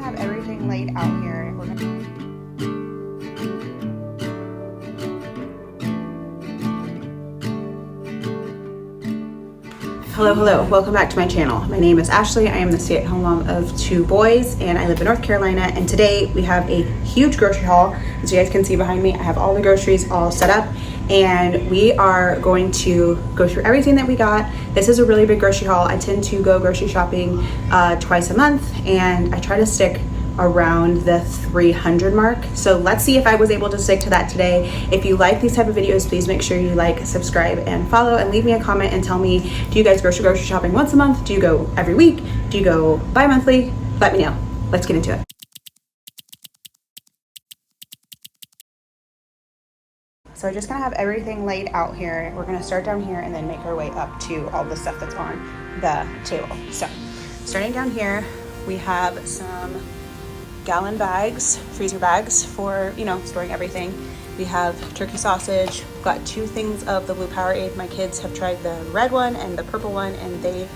have everything laid out here. We're gonna... Hello, welcome back to my channel. My name is Ashley. I am the stay-at-home mom of 2 boys and I live in North Carolina, and today we have a huge grocery haul. As you guys can see behind me, I have all the groceries all set up and we are going to go through everything that we got. This is a really big grocery haul. I tend to go grocery shopping twice a month and I try to stick around the 300 mark. So let's see if I was able to stick to that today. If you like these type of videos, please make sure you like, subscribe, and follow, and leave me a comment and tell me, do you guys grocery shopping once a month? Do you go every week? Do you go bi-monthly? Let me know. Let's get into it. So we're just gonna have everything laid out here. We're gonna start down here and then make our way up to all the stuff that's on the table. So starting down here, we have some gallon bags, freezer bags for, storing everything. We have turkey sausage. We've got 2 things of the blue Powerade. My kids have tried the red one and the purple one, and they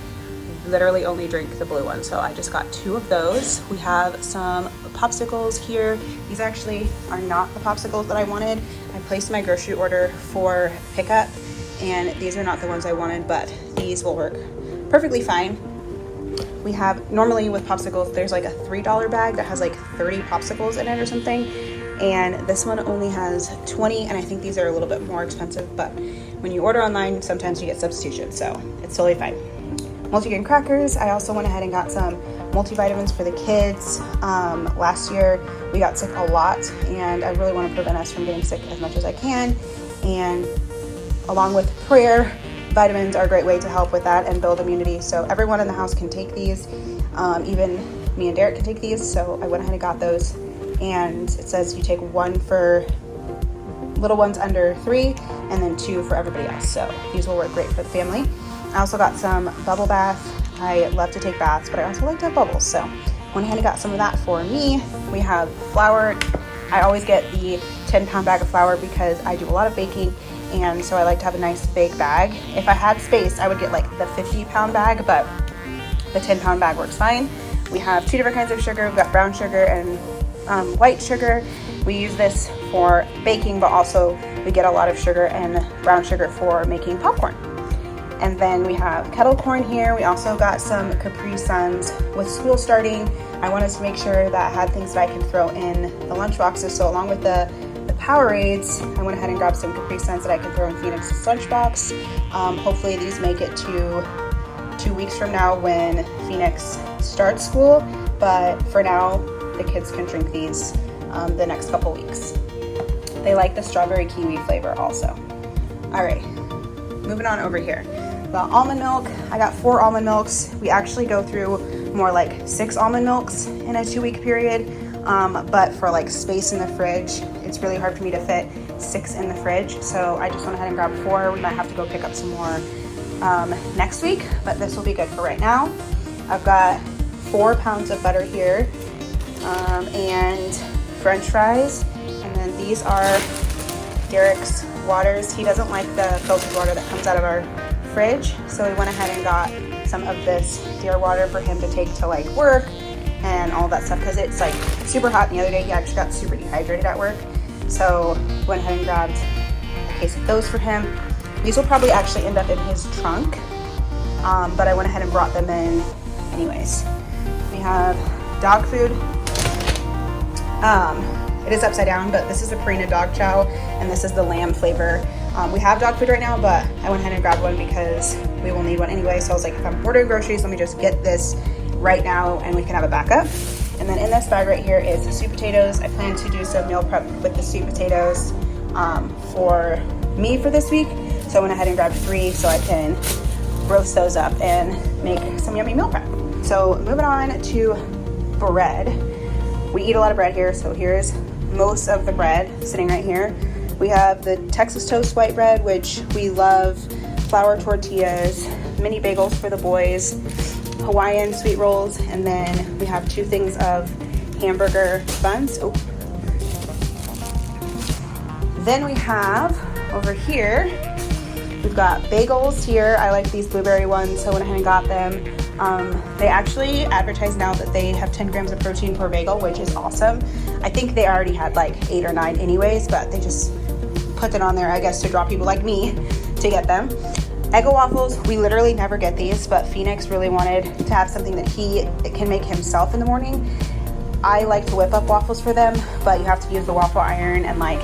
literally only drink the blue one. So I just got 2 of those. We have some popsicles here. These actually are not the popsicles that I wanted. I placed my grocery order for pickup, and these are not the ones I wanted, but these will work perfectly fine. We have, normally with popsicles, there's like a $3 bag that has like 30 popsicles in it or something. And this one only has 20, and I think these are a little bit more expensive, but when you order online, sometimes you get substitution, so it's totally fine. Multigrain crackers. I also went ahead and got some multivitamins for the kids. Last year, we got sick a lot, and I really want to prevent us from getting sick as much as I can. And along with prayer, vitamins are a great way to help with that and build immunity. So everyone in the house can take these. Even me and Derek can take these. So I went ahead and got those. And it says you take 1 for little ones under 3 and then 2 for everybody else. So these will work great for the family. I also got some bubble bath. I love to take baths, but I also like to have bubbles. So went ahead and got some of that for me. We have flour. I always get the 10-pound bag of flour because I do a lot of baking. And so I like to have a nice big bag. If I had space, I would get like the 50-pound bag, but the 10-pound bag works fine. We have 2 different kinds of sugar. We've got brown sugar and white sugar. We use this for baking, but also we get a lot of sugar and brown sugar for making popcorn. And then we have kettle corn here. We also got some Capri Suns. With school starting, I wanted to make sure that I had things that I can throw in the lunch boxes. So along with the Powerades, I went ahead and grabbed some Capri Suns that I can throw in Phoenix's lunchbox. Hopefully these make it to 2 weeks from now when Phoenix starts school, but for now the kids can drink these the next couple weeks. They like the strawberry kiwi flavor also. All right, moving on over here. The almond milk, I got 4 almond milks. We actually go through more like 6 almond milks in a 2-week period. But for like space in the fridge, it's really hard for me to fit 6 in the fridge. So I just went ahead and grabbed 4. We might have to go pick up some more next week, but this will be good for right now. I've got 4 pounds of butter here and French fries. And then these are Derek's waters. He doesn't like the filtered water that comes out of our fridge. So we went ahead and got some of this deer water for him to take to like work and all that stuff, because it's like super hot. And the other day he actually got super dehydrated at work, so went ahead and grabbed a case of those for him. These will probably actually end up in his trunk, but I went ahead and brought them in anyways. We have dog food. It is upside down, but this is the Purina dog chow and this is the lamb flavor. We have dog food right now, but I went ahead and grabbed one because we will need one anyway. So I was like, if I'm ordering groceries, let me just get this right now and we can have a backup. And then in this bag right here is sweet potatoes. I plan to do some meal prep with the sweet potatoes for me for this week. So I went ahead and grabbed 3 so I can roast those up and make some yummy meal prep. So moving on to bread. We eat a lot of bread here, so here's most of the bread sitting right here. We have the Texas toast white bread, which we love, flour tortillas, mini bagels for the boys, Hawaiian sweet rolls, and then we have 2 things of hamburger buns. Oh. Then we have over here We've got bagels here. I like these blueberry ones, so I went ahead and got them. They actually advertise now that they have 10 grams of protein per bagel, which is awesome. I think they already had like 8 or 9 anyways, but they just put it on there, I guess, to draw people like me to get them. Eggo waffles, we literally never get these, but Phoenix really wanted to have something that he can make himself in the morning. I like to whip up waffles for them, but you have to use the waffle iron and like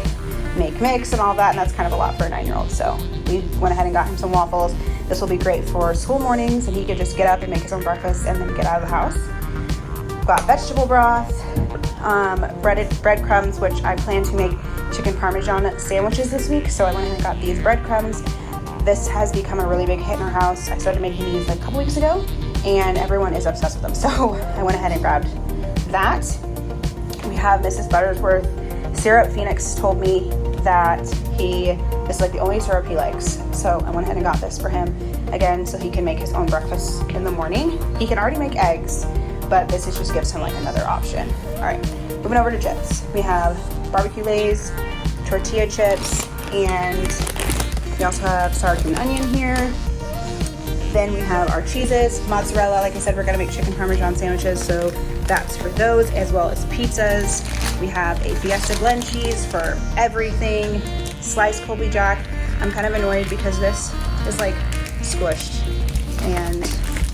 make mix and all that, and that's kind of a lot for a 9-year-old. So we went ahead and got him some waffles. This will be great for school mornings, and he could just get up and make his own breakfast and then get out of the house. Got vegetable broth, breadcrumbs, which I plan to make chicken parmesan sandwiches this week, so I went ahead and got these breadcrumbs. This has become a really big hit in our house. I started making these like a couple weeks ago, and everyone is obsessed with them, so I went ahead and grabbed that. We have Mrs. Buttersworth syrup. Phoenix told me that this is like the only syrup he likes, so I went ahead and got this for him again so he can make his own breakfast in the morning. He can already make eggs, but this just gives him like another option. All right, moving over to chips. We have barbecue Lay's, tortilla chips, and we also have sour cream and onion here. Then we have our cheeses, mozzarella. Like I said, we're gonna make chicken parmesan sandwiches, so that's for those, as well as pizzas. We have a Fiesta blend cheese for everything, sliced Colby Jack. I'm kind of annoyed because this is like squished,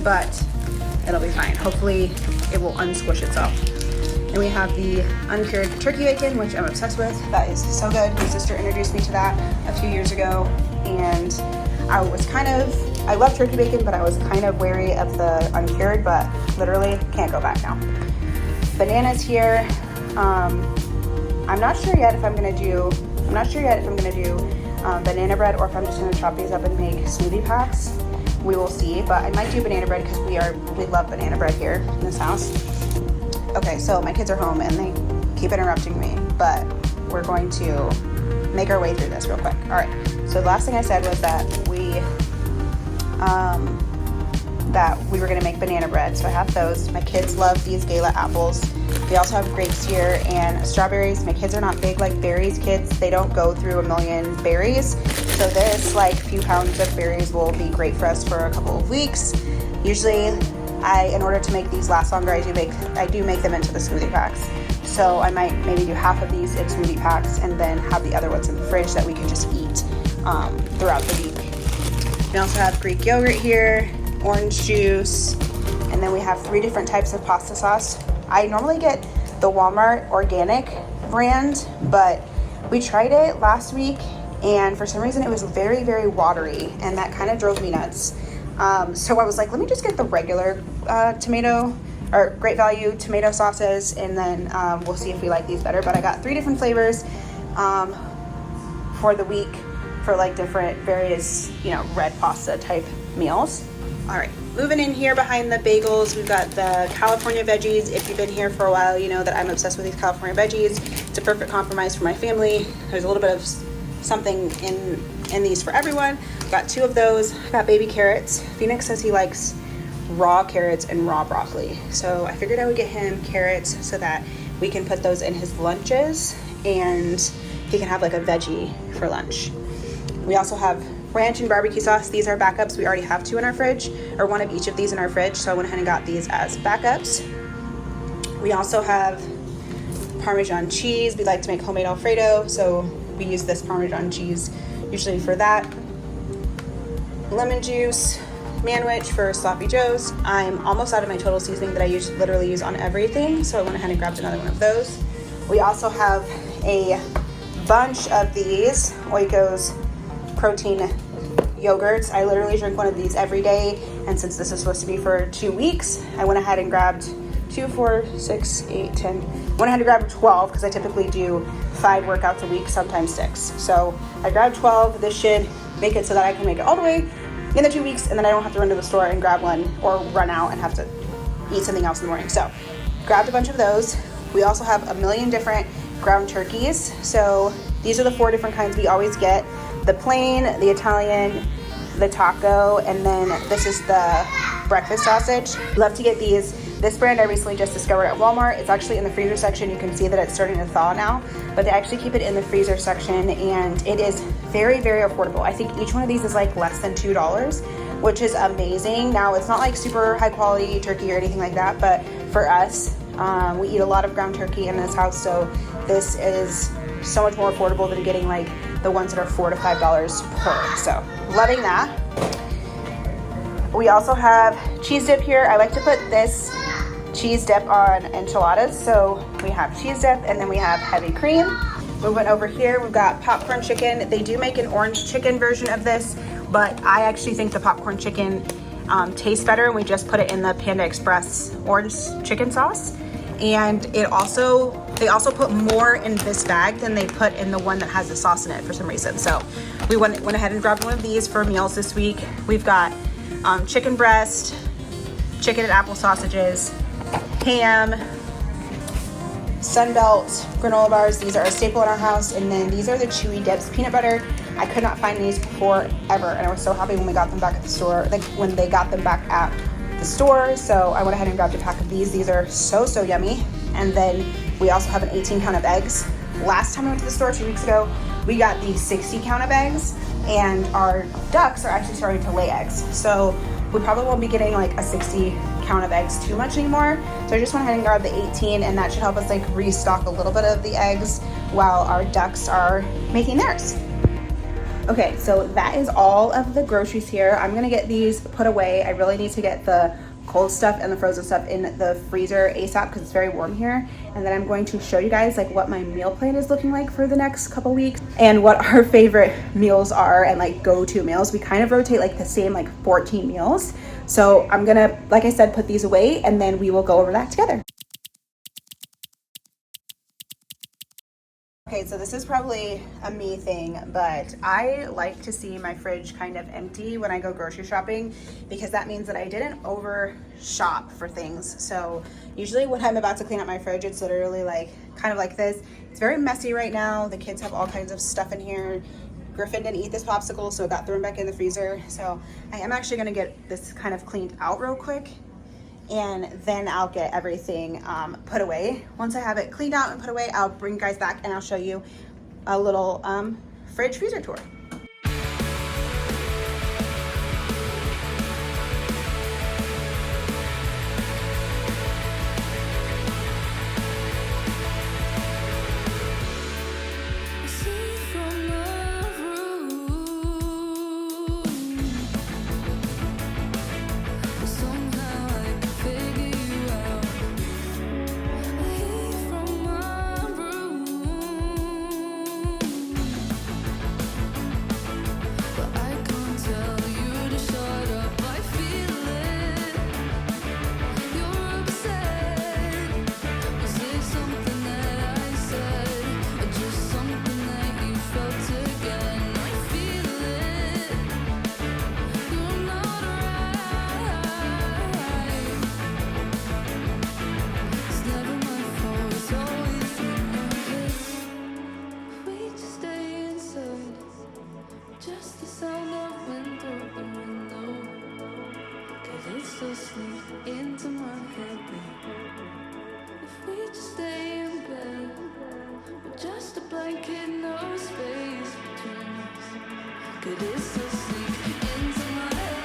but it'll be fine. Hopefully it will unsquish itself. And we have the uncured turkey bacon, which I'm obsessed with. That is so good. My sister introduced me to that a few years ago, and I love turkey bacon, but I was kind of wary of the uncured, but literally can't go back now. Bananas here. I'm not sure yet if I'm gonna do banana bread or if I'm just gonna chop these up and make smoothie packs. We will see, but I might do banana bread because we love banana bread here in this house. Okay, so my kids are home and they keep interrupting me, but we're going to make our way through this real quick. All right, so the last thing I said was that we were gonna make banana bread. So I have those. My kids love these Gala apples. We also have grapes here and strawberries. My kids are not big like berries kids. They don't go through a million berries. So this like few pounds of berries will be great for us for a couple of weeks. Usually in order to make these last longer, I do make them into the smoothie packs. So I might maybe do half of these in smoothie packs and then have the other ones in the fridge that we can just eat throughout the week. We also have Greek yogurt here, orange juice, and then we have 3 different types of pasta sauce. I normally get the Walmart organic brand, but we tried it last week and for some reason it was very, very watery, and that kind of drove me nuts. So I was like, let me just get the regular tomato or Great Value tomato sauces, and then we'll see if we like these better. But I got 3 different flavors for the week for like different various, red pasta type meals. All right, moving in here behind the bagels, we've got the California veggies. If you've been here for a while, you know that I'm obsessed with these California veggies. It's a perfect compromise for my family. There's a little bit of something in these for everyone. Got 2 of those. Got baby carrots. Phoenix says he likes raw carrots and raw broccoli. So I figured I would get him carrots so that we can put those in his lunches and he can have like a veggie for lunch. We also have ranch and barbecue sauce. These are backups. We already have 2 in our fridge, or 1 of each of these in our fridge. So I went ahead and got these as backups. We also have Parmesan cheese. We like to make homemade Alfredo, so we use this Parmesan cheese usually for that. Lemon juice, Manwich for sloppy joes. I'm almost out of my total seasoning that I literally use on everything, so I went ahead and grabbed another one of those. We also have a bunch of these Oikos protein yogurts. I literally drink one of these every day, and since this is supposed to be for 2 weeks, I went ahead and grabbed 2, 4, 6, 8, 10. Went ahead and grabbed 12 because I typically do 5 workouts a week, sometimes 6. So I grabbed 12. This should make it so that I can make it all the way in the 2 weeks, and then I don't have to run to the store and grab one or run out and have to eat something else in the morning. So grabbed a bunch of those. We also have a million different ground turkeys. So these are the 4 different kinds we always get. The plain, the Italian, the taco, and then this is the breakfast sausage. Love to get these. This brand I recently just discovered at Walmart. It's actually in the freezer section. You can see that it's starting to thaw now, but they actually keep it in the freezer section, and it is very, very affordable. I think each one of these is like less than $2, which is amazing. Now, it's not like super high quality turkey or anything like that, but for us, we eat a lot of ground turkey in this house, so this is so much more affordable than getting like the ones that are $4 to $5 per. So loving that. We also have cheese dip here. I like to put this cheese dip on enchiladas. So we have cheese dip, and then we have heavy cream. Moving over here, we've got popcorn chicken. They do make an orange chicken version of this, but I actually think the popcorn chicken tastes better, and we just put it in the Panda Express orange chicken sauce. And they also put more in this bag than they put in the one that has the sauce in it for some reason. So we went ahead and grabbed one of these for meals this week. We've got chicken breast, chicken and apple sausages, ham, Sunbelt granola bars. These are a staple in our house. And then these are the chewy dips, peanut butter. I could not find these before ever, and I was so happy when we got them back at the store, like when they got them back at the store. So I went ahead and grabbed a pack of these. These are so yummy. And then we also have an 18 count of eggs. Last time I went to the store 2 weeks ago, we got the 60 count of eggs, and our ducks are actually starting to lay eggs. So we probably won't be getting like a 60 count of eggs too much anymore. So I just went ahead and grabbed the 18, and that should help us like restock a little bit of the eggs while our ducks are making theirs. Okay, so that is all of the groceries here. I'm gonna get these put away. I really need to get the cold stuff and the frozen stuff in the freezer ASAP because it's very warm here. And then I'm going to show you guys like what my meal plan is looking like for the next couple weeks and what our favorite meals are and like go-to meals. We kind of rotate like the same like 14 meals. So I'm gonna, like I said, put these away, and then we will go over that together. Okay, so this is probably a me thing, but I like to see my fridge kind of empty when I go grocery shopping, because that means that I didn't over shop for things. So usually when I'm about to clean up my fridge, it's literally like kind of like this. It's very messy right now. The kids have all kinds of stuff in here. Griffin didn't eat this popsicle, so it got thrown back in the freezer. So I am actually gonna get this kind of cleaned out real quick, and then I'll get everything put away. Once I have it cleaned out and put away, I'll bring you guys back and I'll show you a little fridge freezer tour. Into my head, if we just stay in bed with just a blanket, no space between us, could it still sneak into my head?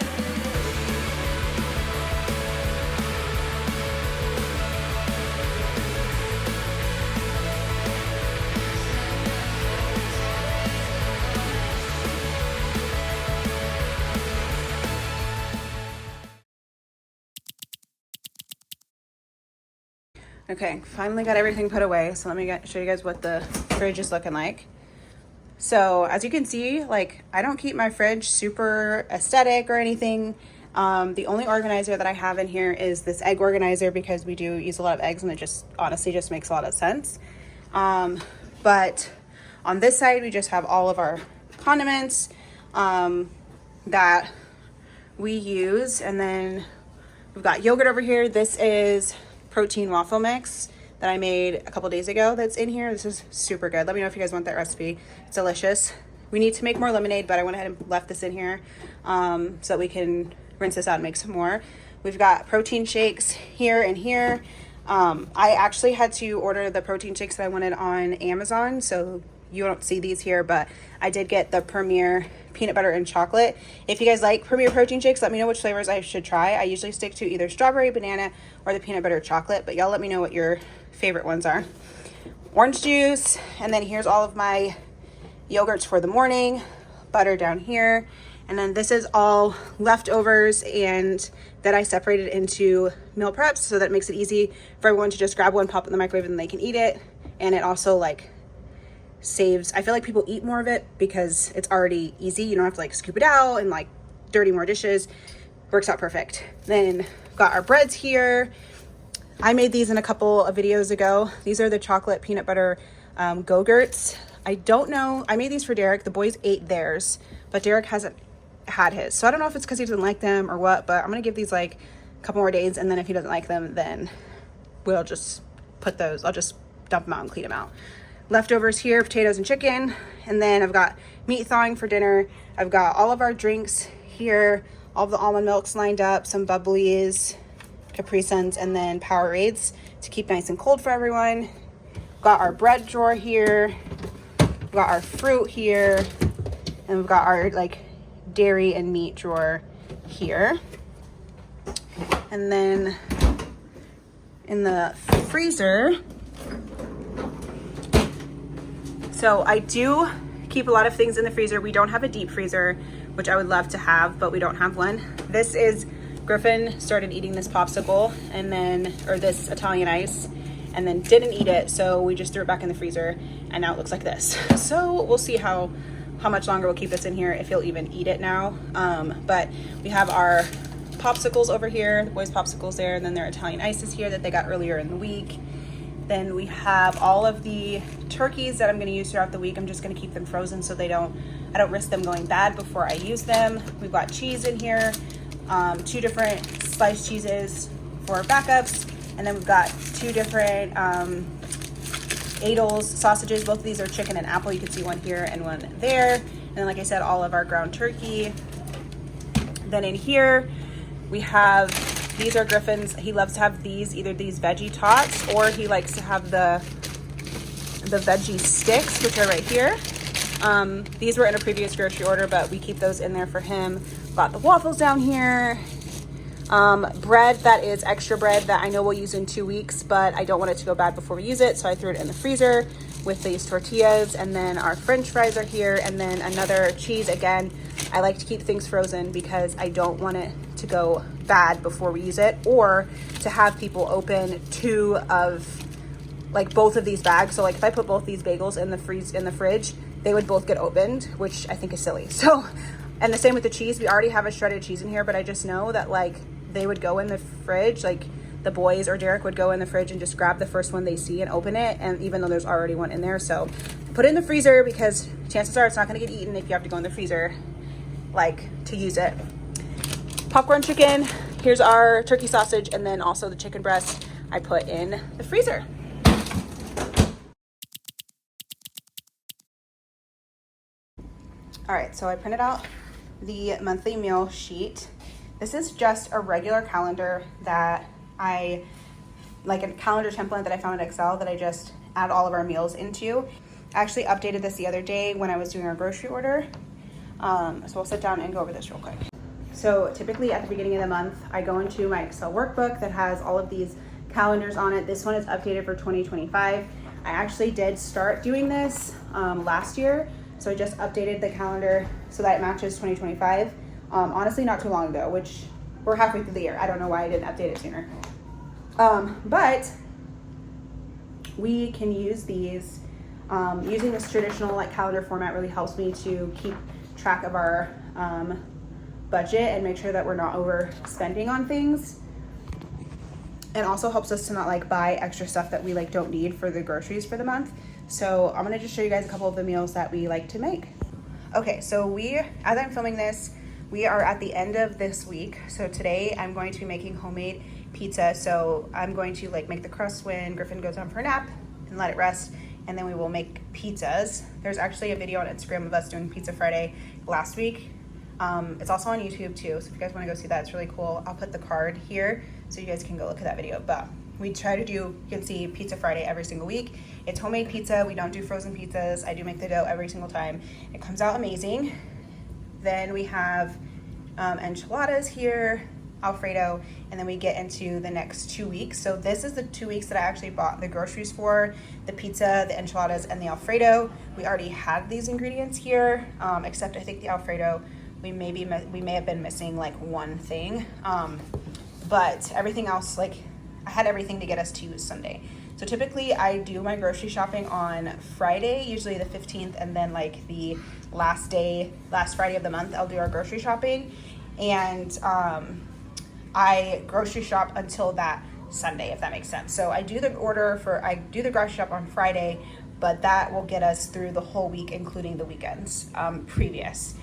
Okay, finally got everything put away. So let me show you guys what the fridge is looking like. So as you can see, like I don't keep my fridge super aesthetic or anything. The only organizer that I have in here is this egg organizer, because we do use a lot of eggs and it just honestly just makes a lot of sense. But on this side, we just have all of our condiments that we use. And then we've got yogurt over here. This is protein waffle mix that I made a couple days ago that's in here. This is super good. Let me know if you guys want that recipe. It's delicious. We need to make more lemonade, but I went ahead and left this in here so that we can rinse this out and make some more. We've got protein shakes here and here. I actually had to order the protein shakes that I wanted on Amazon, so you don't see these here, but I did get the Premier peanut butter and chocolate. If you guys like Premier protein shakes, let me know which flavors I should try. I usually stick to either strawberry, banana, or the peanut butter chocolate, but y'all let me know what your favorite ones are. Orange juice, and then here's all of my yogurts for the morning, butter down here, and then this is all leftovers and that I separated into meal preps so that it makes it easy for everyone to just grab one, pop it in the microwave, and they can eat it. And it also like saves, I feel like people eat more of it because it's already easy. You don't have to like scoop it out and like dirty more dishes. Works out perfect. Then got our breads here. I made these in a couple of videos ago. These are the chocolate peanut butter Go-Gurts. I don't know, I made these for Derek. The boys ate theirs, but Derek hasn't had his. So I don't know if it's because he doesn't like them or what, but I'm gonna give these like a couple more days, and then if he doesn't like them, then we'll just put those, I'll just dump them out and clean them out. Leftovers here, potatoes and chicken, and then I've got meat thawing for dinner. I've got all of our drinks here, all of the almond milks lined up, some bubblies, Capri Suns, and then Powerades to keep nice and cold for everyone. Got our bread drawer here, we've got our fruit here, and we've got our like dairy and meat drawer here. And then in the freezer, so I do keep a lot of things in the freezer. We don't have a deep freezer, which I would love to have, but we don't have one. This is, Griffin started eating this popsicle and then, or this Italian ice, and then didn't eat it. So we just threw it back in the freezer and now it looks like this. So we'll see how much longer we'll keep this in here, if he'll even eat it now. But we have our popsicles over here, the boys' popsicles there, and then their Italian ices here that they got earlier in the week. Then we have all of the turkeys that I'm going to use throughout the week. I'm just going to keep them frozen so I don't risk them going bad before I use them. We've got cheese in here, 2 different sliced cheeses for backups, and then we've got 2 different Adol's sausages. Both of these are chicken and apple. You can see one here and one there. And then, like I said, all of our ground turkey. Then in here we have, these are Griffin's. He loves to have these, either these veggie tots, or he likes to have the veggie sticks, which are right here. These were in a previous grocery order, but we keep those in there for him. Got the waffles down here. Bread that is extra bread that I know we'll use in 2 weeks, but I don't want it to go bad before we use it, so I threw it in the freezer with these tortillas. And then our French fries are here, and then another cheese. Again, I like to keep things frozen because I don't want it to go bad before we use it, or to have people open 2 of like both of these bags. So like if I put both these bagels in the fridge, they would both get opened, which I think is silly. So, and the same with the cheese. We already have a shredded cheese in here, but I just know that like they would go in the fridge, like the boys or Derek would go in the fridge and just grab the first one they see and open it, and even though there's already one in there. So put it in the freezer because chances are it's not going to get eaten if you have to go in the freezer like to use it. Popcorn chicken, here's our turkey sausage, and then also the chicken breast I put in the freezer. All right, so I printed out the monthly meal sheet. This is just a regular calendar that like a calendar template that I found in Excel that I just add all of our meals into. I actually updated this the other day when I was doing our grocery order. So we'll sit down and go over this real quick. So typically at the beginning of the month, I go into my Excel workbook that has all of these calendars on it. This one is updated for 2025. I actually did start doing this last year. So I just updated the calendar so that it matches 2025. Honestly, not too long ago, which we're halfway through the year. I don't know why I didn't update it sooner. But we can use these. Using this traditional like calendar format really helps me to keep track of our budget and make sure that we're not overspending on things. And also helps us to not like buy extra stuff that we like don't need for the groceries for the month. So I'm gonna just show you guys a couple of the meals that we like to make. Okay, so as I'm filming this, we are at the end of this week. So today I'm going to be making homemade pizza. So I'm going to like make the crust when Griffin goes down for a nap and let it rest. And then we will make pizzas. There's actually a video on Instagram of us doing Pizza Friday last week. It's also on YouTube too, so if you guys want to go see that, it's really cool. I'll put the card here so you guys can go look at that video. But we try to do, you can see Pizza Friday every single week. It's homemade pizza. We don't do frozen pizzas. I do make the dough every single time. It comes out amazing. Then we have enchiladas here, Alfredo, and then we get into the next 2 weeks. So this is the 2 weeks that I actually bought the groceries for, the pizza, the enchiladas, and the Alfredo. We already had these ingredients here, except I think the Alfredo, we may have been missing like one thing, but everything else, like I had everything to get us to Sunday. So typically I do my grocery shopping on Friday, usually the 15th, and then like the last Friday of the month, I'll do our grocery shopping. And I grocery shop until that Sunday, if that makes sense. So I do the grocery shop on Friday, but that will get us through the whole week, including the weekends previous.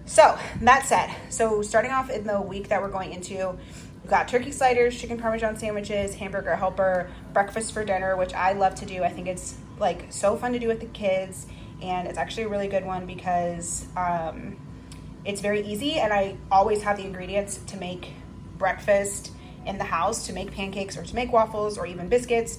So that said, so starting off in the week that we're going into, we've got turkey sliders, chicken parmesan sandwiches, hamburger helper, breakfast for dinner, which I love to do. I think it's like so fun to do with the kids, and it's actually a really good one because it's very easy, and I always have the ingredients to make breakfast in the house, to make pancakes or to make waffles or even biscuits.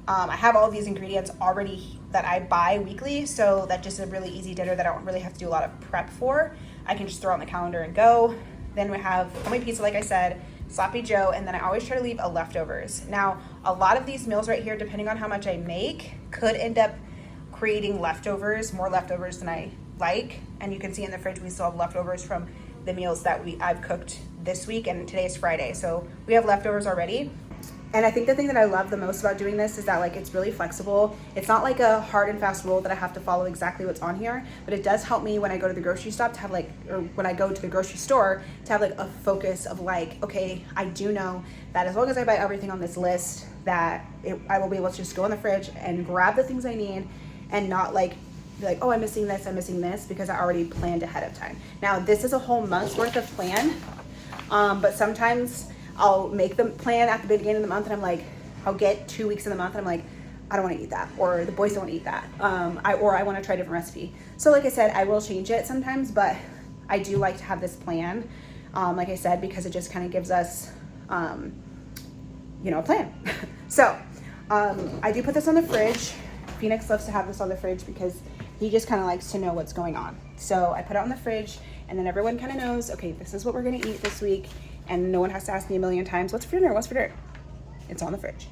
I have all of these ingredients already that I buy weekly, so that's just a really easy dinner that I don't really have to do a lot of prep for. I can just throw it on the calendar and go. Then we have homemade pizza, like I said, sloppy joe, and then I always try to leave a leftovers. Now, a lot of these meals right here, depending on how much I make, could end up creating leftovers, more leftovers than I like. And you can see in the fridge, we still have leftovers from the meals that I've cooked this week, and today is Friday, so we have leftovers already. And I think the thing that I love the most about doing this is that like it's really flexible. It's not like a hard and fast rule that I have to follow exactly what's on here, but it does help me when I go to the grocery stop to have when I go to the grocery store to have like a focus of like, okay, I do know that as long as I buy everything on this list, that I will be able to just go in the fridge and grab the things I need and not like be like, oh, I'm missing this because I already planned ahead of time. Now, this is a whole month's worth of plan, but sometimes I'll make the plan at the beginning of the month and I'm like, I'll get 2 weeks in the month and I'm like, I don't want to eat that, or the boys don't want to eat that, or I want to try a different recipe. So like I said, I will change it sometimes, but I do like to have this plan, like I said, because it just kind of gives us, a plan. So I do put this on the fridge. Phoenix loves to have this on the fridge because he just kind of likes to know what's going on. So I put it on the fridge, and then everyone kind of knows, okay, this is what we're going to eat this week. And no one has to ask me a million times, what's for dinner? What's for dinner? It's on the fridge.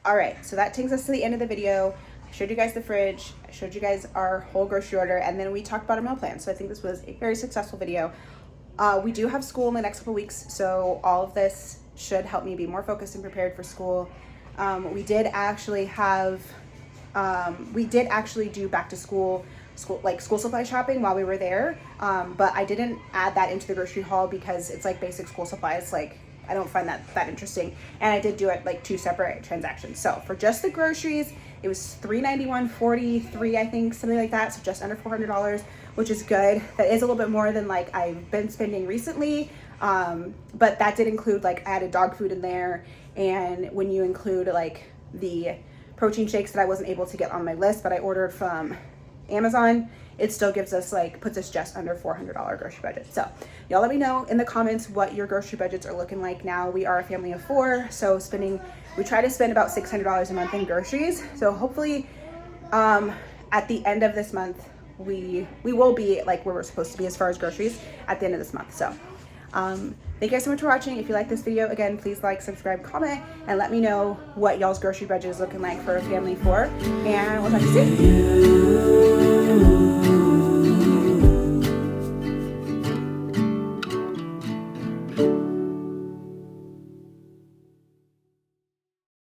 All right, so that takes us to the end of the video. I showed you guys the fridge. I showed you guys our whole grocery order, and then we talked about our meal plan. So I think this was a very successful video. We do have school in the next couple weeks, so all of this should help me be more focused and prepared for school. We did actually do back to school supply shopping while we were there, but I didn't add that into the grocery haul because it's like basic school supplies. Like I don't find that interesting, and I did do it like 2 separate transactions. So for just the groceries, it was $391.43, I think, something like that, so just under $400, which is good. That is a little bit more than like I've been spending recently, but that did include like I added dog food in there, and when you include like the protein shakes that I wasn't able to get on my list but I ordered from Amazon, it still gives us puts us just under $400 grocery budget. So y'all let me know in the comments what your grocery budgets are looking like now. We are a family of 4, so we try to spend about $600 a month in groceries. So hopefully at the end of this month, we will be like where we're supposed to be as far as groceries at the end of this month. So thank you guys so much for watching. If you like this video, again, please like, subscribe, comment, and let me know what y'all's grocery budget is looking like for a family of 4. And we'll talk to you soon.